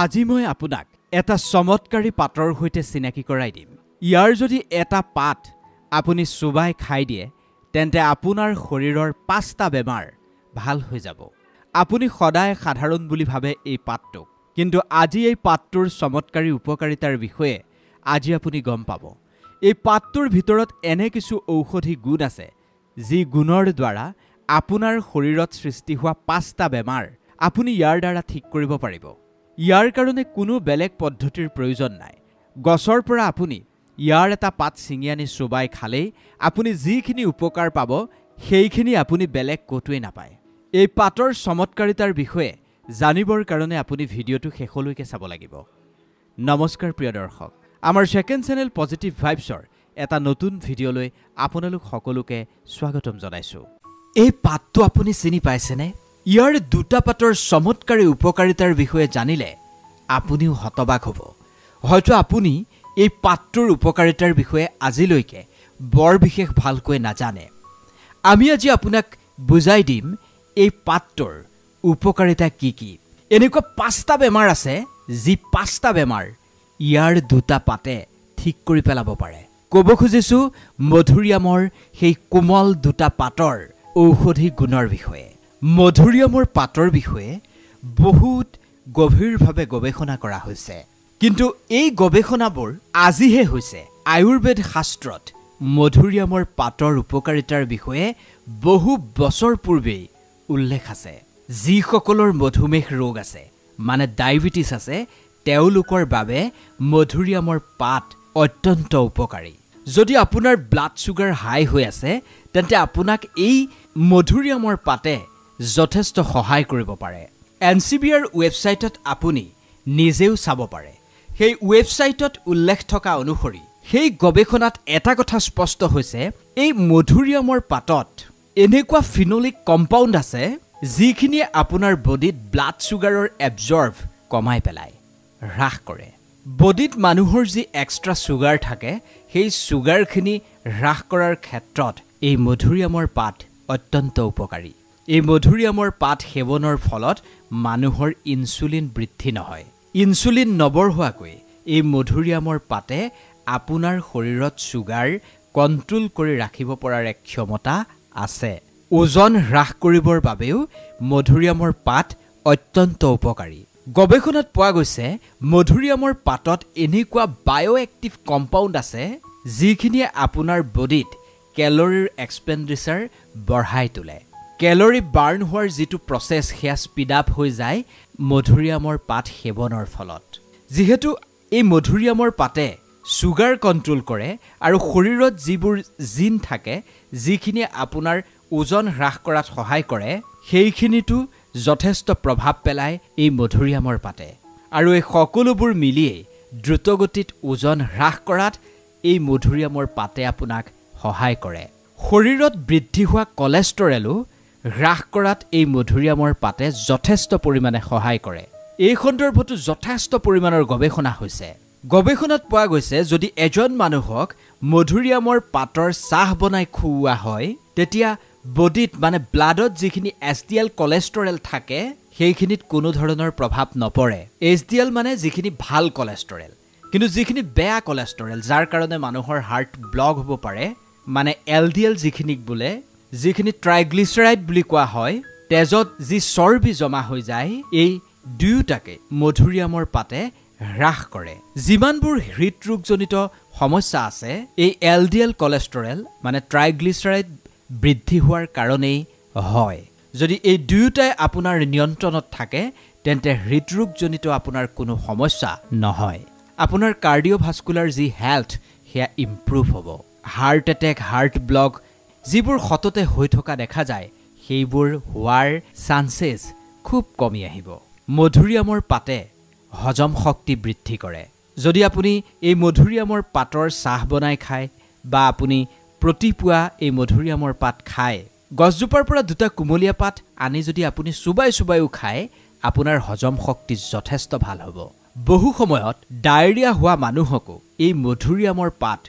আজি মই আপোনাক এটা চমৎকাৰী পাতৰ হৈতে চিনাকি কৰাই দিম। ইয়াৰ যদি এটা পাত আপুনি চুবাই খাই দিয়ে তেন্তে আপোনাৰ শৰীৰৰ 5টা বেমাৰ ভাল হৈ যাব। আপুনি সদায় সাধাৰণ বুলি ভাবে এই পাতটোক, কিন্তু আজি এই পাতটোৰ চমৎকাৰী উপকাৰিতাৰ বিষয়ে আজি আপুনি গম পাব। এই পাতটোৰ ভিতৰত এনে কিছু ঔষধি গুণ আছে যি গুণৰ দ্বাৰা আপোনাৰ শৰীৰত সৃষ্টি হোৱা 5টা বেমাৰ আপুনি ইয়াৰ দ্বাৰা ঠিক কৰিব পাৰিব। ইয়াৰ কাৰণে কোনো বেলেগ পদ্ধতিৰ প্ৰয়োজন নাই। গছৰ পৰা আপুনি ইয়াৰ এটা পাত ছিঙি আনি চুবাই খালেই আপুনি যিখিনি উপকাৰ পাব সেইখিনি আপুনি বেলেগ ক'তোৱে নাপায়। এই পাতৰ চমৎকাৰিতাৰ বিষয়ে জানিবৰ কাৰণে আপুনি ভিডিঅ'টো শেষলৈকে চাব লাগিব। নমস্কাৰ প্ৰিয় দৰ্শক, আমাৰ সেকেণ্ড চেনেল পজিটিভ ভাইবছৰ এটা নতুন ভিডিঅ'লৈ আপোনালোক সকলোকে স্বাগতম জনাইছোঁ। এই পাতটো আপুনি চিনি পাইছেনে? ইয়াৰ দুটা পাতৰ চমৎকাৰী উপকাৰিতাৰ বিষয়ে জানিলে আপুনিও হতবাক হ'ব। হয়তো আপুনি এই পাতটোৰ উপকাৰিতাৰ বিষয়ে আজিলৈকে বৰ বিশেষ ভালকৈ নাজানে। আমি আজি আপোনাক বুজাই দিম এই পাতটোৰ উপকাৰিতা কি কি। এনেকুৱা 5টা বেমাৰ আছে যি 5টা বেমাৰ ইয়াৰ দুটা পাতে ঠিক কৰি পেলাব পাৰে। ক'ব খুজিছোঁ মধুৰিআমৰ সেই কোমল দুটা পাতৰ ঔষধি গুণৰ বিষয়ে। মধুৰিআমৰ পাতৰ বিষয়ে বহুত গভীৰভাৱে গৱেষণা কৰা হৈছে, কিন্তু এই গৱেষণাবোৰ আজিহে হৈছে। আয়ুৰ্বেদ শাস্ত্ৰত মধুৰিআমৰ পাতৰ উপকাৰিতাৰ বিষয়ে বহু বছৰ পূৰ্বেই উল্লেখ আছে। যিসকলৰ মধুমেহ ৰোগ আছে, মানে ডায়েবেটিছ আছে, তেওঁলোকৰ বাবে মধুৰিআমৰ পাত অত্যন্ত উপকাৰী। যদি আপোনাৰ ব্লাড ছুগাৰ হাই হৈ আছে তেন্তে আপোনাক এই মধুৰিআমৰ পাতে যথেষ্ট সহায় কৰিব পাৰে। NCBR ৱেবছাইটত আপুনি নিজেও চাব পাৰে। সেই ৱেবছাইটত উল্লেখ থকা অনুসৰি সেই গৱেষণাত এটা কথা স্পষ্ট হৈছে, এই মধুৰিআমৰ পাতত এনেকুৱা ফিনলিক কম্পাউণ্ড আছে যিখিনিয়ে আপোনাৰ বডিত ব্লাড ছুগাৰৰ এবজৰ্ভ কমাই পেলায়, হ্ৰাস কৰে। বডিত মানুহৰ যি এক্সট্ৰা ছুগাৰ থাকে সেই ছুগাৰখিনি হ্ৰাস কৰাৰ ক্ষেত্ৰত এই মধুৰিআমৰ পাত অত্যন্ত উপকাৰী। এই মধুৰিআমৰ পাত সেৱনৰ ফলত মানুহৰ ইনচুলিন বৃদ্ধি নহয়। ইনচুলিন নবঢ়োৱাকৈ এই মধুৰিআমৰ পাতে আপোনাৰ শৰীৰত ছুগাৰ কণ্ট্ৰোল কৰি ৰাখিব পৰাৰ এক ক্ষমতা আছে। ওজন হ্ৰাস কৰিবৰ বাবেও মধুৰিআমৰ পাত অত্যন্ত উপকাৰী। গৱেষণাত পোৱা গৈছে মধুৰিআমৰ পাতত এনেকুৱা বায়'এক্টিভ কম্পাউণ্ড আছে যিখিনিয়ে আপোনাৰ বডিত কেলৰিৰ এক্সপেণ্ডিচাৰ বঢ়াই তোলে। কেলৰি বাৰ্ণ হোৱাৰ যিটো প্ৰচেছ সেয়া স্পীড আপ হৈ যায় মধুৰিআমৰ পাত সেৱনৰ ফলত। যিহেতু এই মধুৰিআমৰ পাতে ছুগাৰ কণ্ট্ৰোল কৰে আৰু শৰীৰত যিবোৰ জিন থাকে যিখিনিয়ে আপোনাৰ ওজন হ্ৰাস কৰাত সহায় কৰে সেইখিনিতো যথেষ্ট প্ৰভাৱ পেলায় এই মধুৰিআমৰ পাতে। আৰু এই সকলোবোৰ মিলিয়েই দ্ৰুতগতিত ওজন হ্ৰাস কৰাত এই মধুৰিআমৰ পাতে আপোনাক সহায় কৰে। শৰীৰত বৃদ্ধি হোৱা কলেষ্টৰেলো হ্ৰাস কৰাত এই মধুৰিআমৰ পাতে যথেষ্ট পৰিমাণে সহায় কৰে। এই সন্দৰ্ভতো যথেষ্ট পৰিমাণৰ গৱেষণা হৈছে। গৱেষণাত পোৱা গৈছে যদি এজন মানুহক মধুৰিআমৰ পাতৰ চাহ বনাই খুওৱা হয় তেতিয়া বডিত মানে ব্লাডত যিখিনি HDL কলেষ্টৰেল থাকে সেইখিনিত কোনো ধৰণৰ প্ৰভাৱ নপৰে। HDL মানে যিখিনি ভাল কলেষ্টৰেল, কিন্তু যিখিনি বেয়া কলেষ্টৰেল যাৰ কাৰণে মানুহৰ হাৰ্ট ব্লক হ'ব পাৰে, মানে LDL যিখিনিক বোলে, যিখিনি ট্ৰাইগ্লিচাৰাইড বুলি কোৱা হয়, তেজত যি চৰ্বি জমা হৈ যায়, এই দুয়োটাকে মধুৰিআমৰ পাতে হ্ৰাস কৰে। যিমানবোৰ হৃদৰোগজনিত সমস্যা আছে এই LDL কলেষ্টৰেল মানে ট্ৰাইগ্লিচাৰাইড বৃদ্ধি হোৱাৰ কাৰণেই হয়। যদি এই দুয়োটাই আপোনাৰ নিয়ন্ত্ৰণত থাকে তেন্তে হৃদৰোগজনিত আপোনাৰ কোনো সমস্যা নহয়। আপোনাৰ কাৰ্ডিঅ'ভাস্কুলাৰ যি হেল্থ সেয়া ইম্প্ৰুভ হ'ব। হাৰ্ট এটেক, হাৰ্ট ব্লক যিবোৰ সততে হৈ থকা দেখা যায় সেইবোৰ হোৱাৰ চান্সেছ খুব কমি আহিব। মধুৰিআমৰ পাতে হজম শক্তি বৃদ্ধি কৰে। যদি আপুনি এই মধুৰিআমৰ পাতৰ চাহ বনাই খায় বা আপুনি প্ৰতিপুৱা এই মধুৰিআমৰ পাত খায়, গছজোপাৰ পৰা দুটা কুমলীয়া পাত আনি যদি আপুনি চুবাইও খায় আপোনাৰ হজম শক্তি যথেষ্ট ভাল হ'ব। বহু সময়ত ডায়েৰিয়া হোৱা মানুহকো এই মধুৰিআমৰ পাত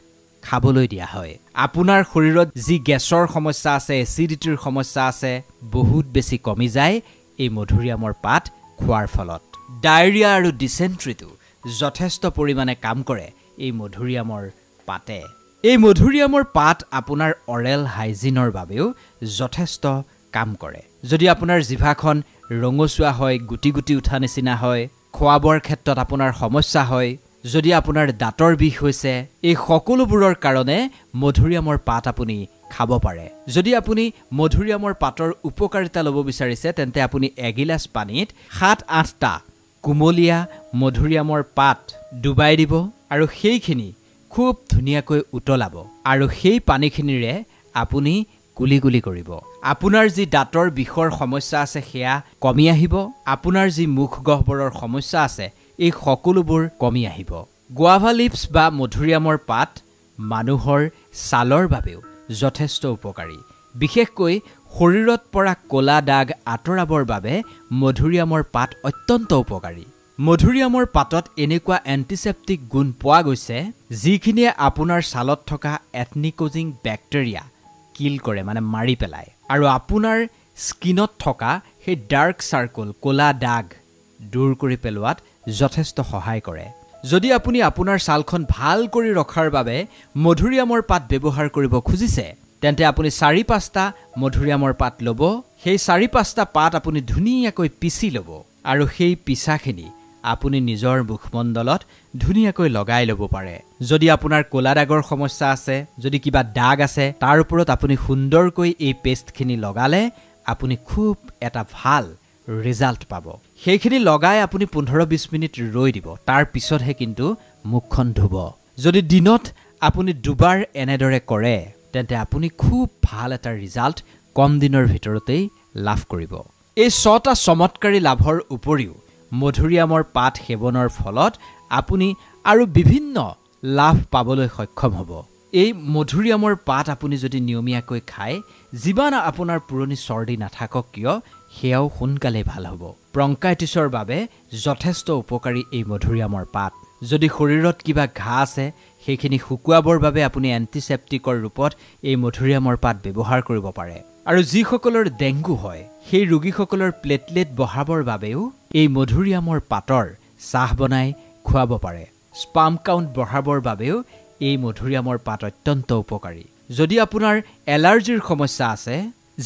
খাবলৈ দিয়া হয়। আপোনাৰ শৰীৰত যি গেছৰ সমস্যা আছে, এচিডিটিৰ সমস্যা আছে, বহুত বেছি কমি যায় এই মধুৰিআমৰ পাত খোৱাৰ ফলত। ডায়েৰিয়া আৰু ডিচেণ্ট্ৰিটো যথেষ্ট পৰিমাণে কাম কৰে এই মধুৰিআমৰ পাতে। এই মধুৰিআমৰ পাত আপোনাৰ অৰেল হাইজিনৰ বাবেও যথেষ্ট কাম কৰে। যদি আপোনাৰ জিভাখন ৰঙচুৱা হয়, গুটি গুটি উঠা নিচিনা হয়, খোৱা বোৱাৰ ক্ষেত্ৰত আপোনাৰ সমস্যা হয়, যদি আপোনাৰ দাঁতৰ বিষ হৈছে, এই সকলোবোৰৰ কাৰণে মধুৰিআমৰ পাত আপুনি খাব পাৰে। যদি আপুনি মধুৰিআমৰ পাতৰ উপকাৰিতা ল'ব বিচাৰিছে তেন্তে আপুনি এগিলাচ পানীত 7-8টা কুমলীয়া মধুৰিআমৰ পাত ডুবাই দিব আৰু সেইখিনি খুব ধুনীয়াকৈ উতলাব আৰু সেই পানীখিনিৰে আপুনি কুলি কুলি কৰিব। আপোনাৰ যি দাঁতৰ বিষৰ সমস্যা আছে সেয়া কমি আহিব। আপোনাৰ যি মুখ গহ্বৰৰ সমস্যা আছে এই সকলোবোৰ কমি আহিব। গুৱাভা লিভছ বা মধুৰিআমৰ পাত মানুহৰ ছালৰ বাবেও যথেষ্ট উপকাৰী। বিশেষকৈ শৰীৰত পৰা ক'লা দাগ আঁতৰাবৰ বাবে মধুৰিআমৰ পাত অত্যন্ত উপকাৰী। মধুৰিআমৰ পাতত এনেকুৱা এণ্টিছেপ্টিক গুণ পোৱা গৈছে যিখিনিয়ে আপোনাৰ ছালত থকা এথনিকোজিং বেক্টেৰিয়া কিল কৰে, মানে মাৰি পেলায়, আৰু আপোনাৰ স্কিনত থকা সেই ডাৰ্ক চাৰ্কল ক'লা দাগ দূৰ কৰি পেলোৱাত যথেষ্ট সহায় কৰে। যদি আপুনি আপোনাৰ ছালখন ভাল কৰি ৰখাৰ বাবে মধুৰিআমৰ পাত ব্যৱহাৰ কৰিব খুজিছে তেন্তে আপুনি 4-5টা মধুৰিআমৰ পাত ল'ব। সেই 4-5টা পাত আপুনি ধুনীয়াকৈ পিচি ল'ব আৰু সেই পিচাখিনি আপুনি নিজৰ মুখমণ্ডলত ধুনীয়াকৈ লগাই ল'ব পাৰে। যদি আপোনাৰ ক'লা দাগৰ সমস্যা আছে, যদি কিবা দাগ আছে, তাৰ ওপৰত আপুনি সুন্দৰকৈ এই পেষ্টখিনি লগালে আপুনি খুব এটা ভাল ৰিজাল্ট পাব। সেইখিনি লগাই আপুনি 15-20 মিনিট ৰৈ দিব, তাৰ পিছতহে কিন্তু মুখখন ধুব। যদি দিনত আপুনি দুবাৰ এনেদৰে কৰে তেন্তে আপুনি খুব ভাল এটা ৰিজাল্ট কম দিনৰ ভিতৰতেই লাভ কৰিব। এই 6টা চমৎকাৰী লাভৰ উপৰিও মধুৰিআমৰ পাত সেৱনৰ ফলত আপুনি আৰু বিভিন্ন লাভ পাবলৈ সক্ষম হ'ব। এই মধুৰিআমৰ পাত আপুনি যদি নিয়মীয়াকৈ খায়, যিমান আপোনাৰ পুৰণি চৰ্দি নাথাকক কিয় সেয়াও সোনকালে ভাল হ'ব। ব্ৰংকাইটিছৰ বাবে যথেষ্ট উপকাৰী এই মধুৰিআমৰ পাত। যদি শৰীৰত কিবা ঘাঁ আছে সেইখিনি শুকুৱাবৰ বাবে আপুনি এণ্টিছেপ্টিকৰ ৰূপত এই মধুৰিআমৰ পাত ব্যৱহাৰ কৰিব পাৰে। আৰু যিসকলৰ ডেংগু হয় সেই ৰোগীসকলৰ প্লেটলেট বঢ়াবৰ বাবেও এই মধুৰিআমৰ পাতৰ চাহ বনাই খুৱাব পাৰে। স্পাম কাউণ্ট বঢ়াবৰ বাবেও এই মধুৰিআমৰ পাত অত্যন্ত উপকাৰী। যদি আপোনাৰ এলাৰ্জিৰ সমস্যা আছে,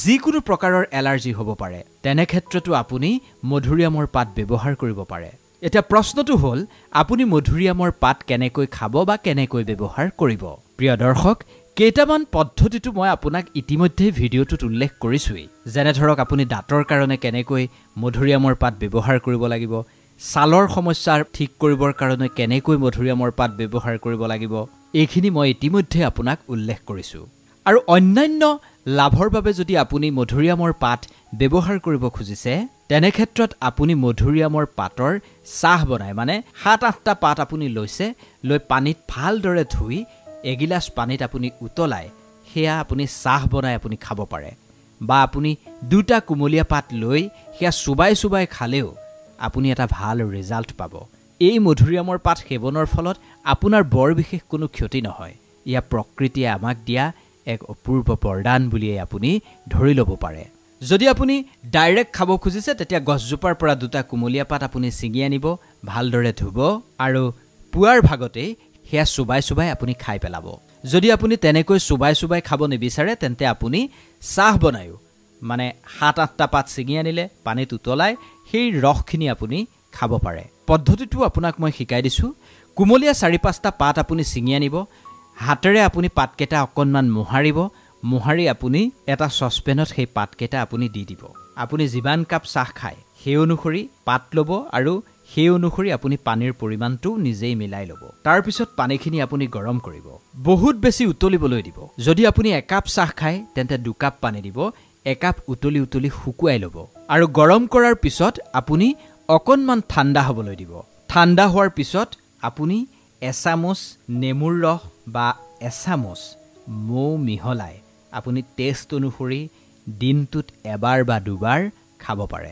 যিকোনো প্ৰকাৰৰ এলাৰ্জি হ'ব পাৰে, তেনে ক্ষেত্ৰতো আপুনি মধুৰিআমৰ পাত ব্যৱহাৰ কৰিব পাৰে। এতিয়া প্ৰশ্নটো হ'ল আপুনি মধুৰিআমৰ পাত কেনেকৈ খাব বা কেনেকৈ ব্যৱহাৰ কৰিব। প্ৰিয় দৰ্শক, কেইটামান পদ্ধতিটো মই আপোনাক ইতিমধ্যে ভিডিঅ'টোত উল্লেখ কৰিছোৱেই। যেনে ধৰক আপুনি দাঁতৰ কাৰণে কেনেকৈ মধুৰিআমৰ পাত ব্যৱহাৰ কৰিব লাগিব, ছালৰ সমস্যা ঠিক কৰিবৰ কাৰণে কেনেকৈ মধুৰিআমৰ পাত ব্যৱহাৰ কৰিব লাগিব, এইখিনি মই ইতিমধ্যে আপোনাক উল্লেখ কৰিছোঁ। আৰু অন্যান্য লাভৰ বাবে যদি আপুনি মধুৰিআমৰ পাত ব্যৱহাৰ কৰিব খুজিছে তেনে ক্ষেত্ৰত আপুনি মধুৰিআমৰ পাতৰ চাহ বনাই, মানে 7-8টা পাত আপুনি লৈছে, লৈ পানীত ভালদৰে ধুই এগিলাচ পানীত আপুনি উতলাই সেয়া আপুনি চাহ বনাই আপুনি খাব পাৰে। বা আপুনি 2টা কুমলীয়া পাত লৈ সেয়া চুবাই চুবাই খালেও আপুনি এটা ভাল ৰিজাল্ট পাব। এই মধুৰিআমৰ পাত সেৱনৰ ফলত আপোনাৰ বৰ বিশেষ কোনো ক্ষতি নহয়। ইয়া প্ৰকৃতিয়ে আমাক দিয়া এক অপূৰ্ব বৰদান বুলিয়ে আপুনি ধৰি ল'ব পাৰে। যদি আপুনি ডাইৰেক্ট খাব খুজিছে তেতিয়া গছজোপাৰ পৰা 2টা কুমলীয়া পাত আপুনি ছিঙি আনিব, ভালদৰে ধুব আৰু পুৱাৰ ভাগতেই সেয়া চুবাই চুবাই আপুনি খাই পেলাব। যদি আপুনি তেনেকৈ চুবাই চুবাই খাব নিবিচাৰে তেন্তে আপুনি চাহ বনায়ো, মানে 7-8টা পাত ছিঙি আনিলে পানীত উতলাই সেই ৰসখিনি আপুনি খাব পাৰে। পদ্ধতিটো আপোনাক মই শিকাই দিছোঁ। কুমলীয়া 4-5টা পাত আপুনি ছিঙি আনিব, হাতেৰে আপুনি পাতকেইটা অকণমান মোহাৰি আপুনি এটা চচপেনত সেই পাতকেইটা আপুনি দি দিব। আপুনি যিমান কাপ চাহ খায় সেই অনুসৰি পাত ল'ব আৰু সেই অনুসৰি আপুনি পানীৰ পৰিমাণটো নিজেই মিলাই ল'ব। তাৰপিছত পানীখিনি আপুনি গৰম কৰিব, বহুত বেছি উতলিবলৈ দিব। যদি আপুনি 1 কাপ চাহ খায় তেন্তে 2 কাপ পানী দিব, 1 কাপ উতলি শুকুৱাই ল'ব আৰু গৰম কৰাৰ পিছত আপুনি অকণমান ঠাণ্ডা হ'বলৈ দিব। ঠাণ্ডা হোৱাৰ পিছত আপুনি এচামুচ নেমুৰ ৰস বা এচামুচ মৌ মিহলাই আপুনি টেষ্ট অনুসৰি দিনটোত এবাৰ বা দুবাৰ খাব পাৰে।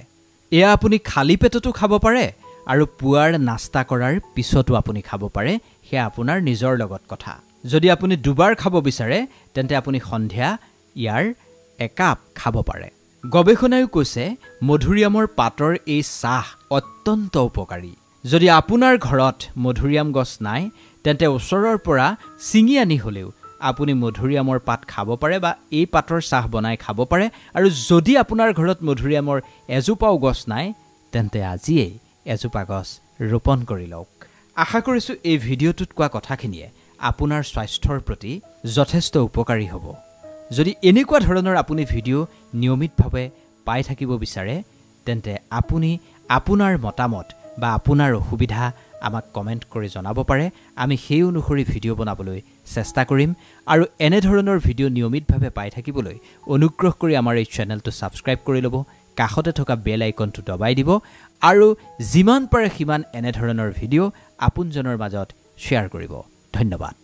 এয়া আপুনি খালী পেটতো খাব পাৰে আৰু পুৱাৰ নাস্তা কৰাৰ পিছতো আপুনি খাব পাৰে, সেয়া আপোনাৰ নিজৰ লগত কথা। যদি আপুনি দুবাৰ খাব বিচাৰে তেন্তে আপুনি সন্ধিয়া ইয়াৰ 1 কাপ খাব পাৰে। গৱেষণায়ো কৈছে মধুৰিআমৰ পাতৰ এই চাহ অত্যন্ত উপকাৰী। যদি আপোনাৰ ঘৰত মধুৰিআম গছ নাই তেন্তে ওচৰৰ পৰা ছিঙি আনি হ'লেও আপুনি মধুৰিআমৰ পাত খাব পাৰে বা এই পাতৰ চাহ বনাই খাব পাৰে। আৰু যদি আপোনাৰ ঘৰত মধুৰিআমৰ এজোপাও গছ নাই তেন্তে আজিয়েই এজোপা গছ ৰোপণ কৰি লওক। আশা কৰিছোঁ এই ভিডিঅ'টোত কোৱা কথাখিনিয়ে আপোনাৰ স্বাস্থ্যৰ প্ৰতি যথেষ্ট উপকাৰী হ'ব। যদি এনেকুৱা ধৰণৰ আপুনি ভিডিঅ' নিয়মিতভাৱে পাই থাকিব বিচাৰে তেন্তে আপুনি আপোনাৰ মতামত বা আপোনাৰ অসুবিধা আমাক কমেণ্ট কৰি জনাব পাৰে। আমি সেই অনুসৰি ভিডিঅ' বনাবলৈ চেষ্টা কৰিম। আৰু এনেধৰণৰ ভিডিঅ' নিয়মিতভাৱে পাই থাকিবলৈ অনুগ্ৰহ কৰি আমাৰ এই চেনেলটো ছাবস্ক্ৰাইব কৰি ল'ব, কাষতে থকা বেল আইকনটো দবাই দিব আৰু যিমান পাৰে সিমান এনেধৰণৰ ভিডিঅ' আপোনজনৰ মাজত শ্বেয়াৰ কৰিব। ধন্যবাদ।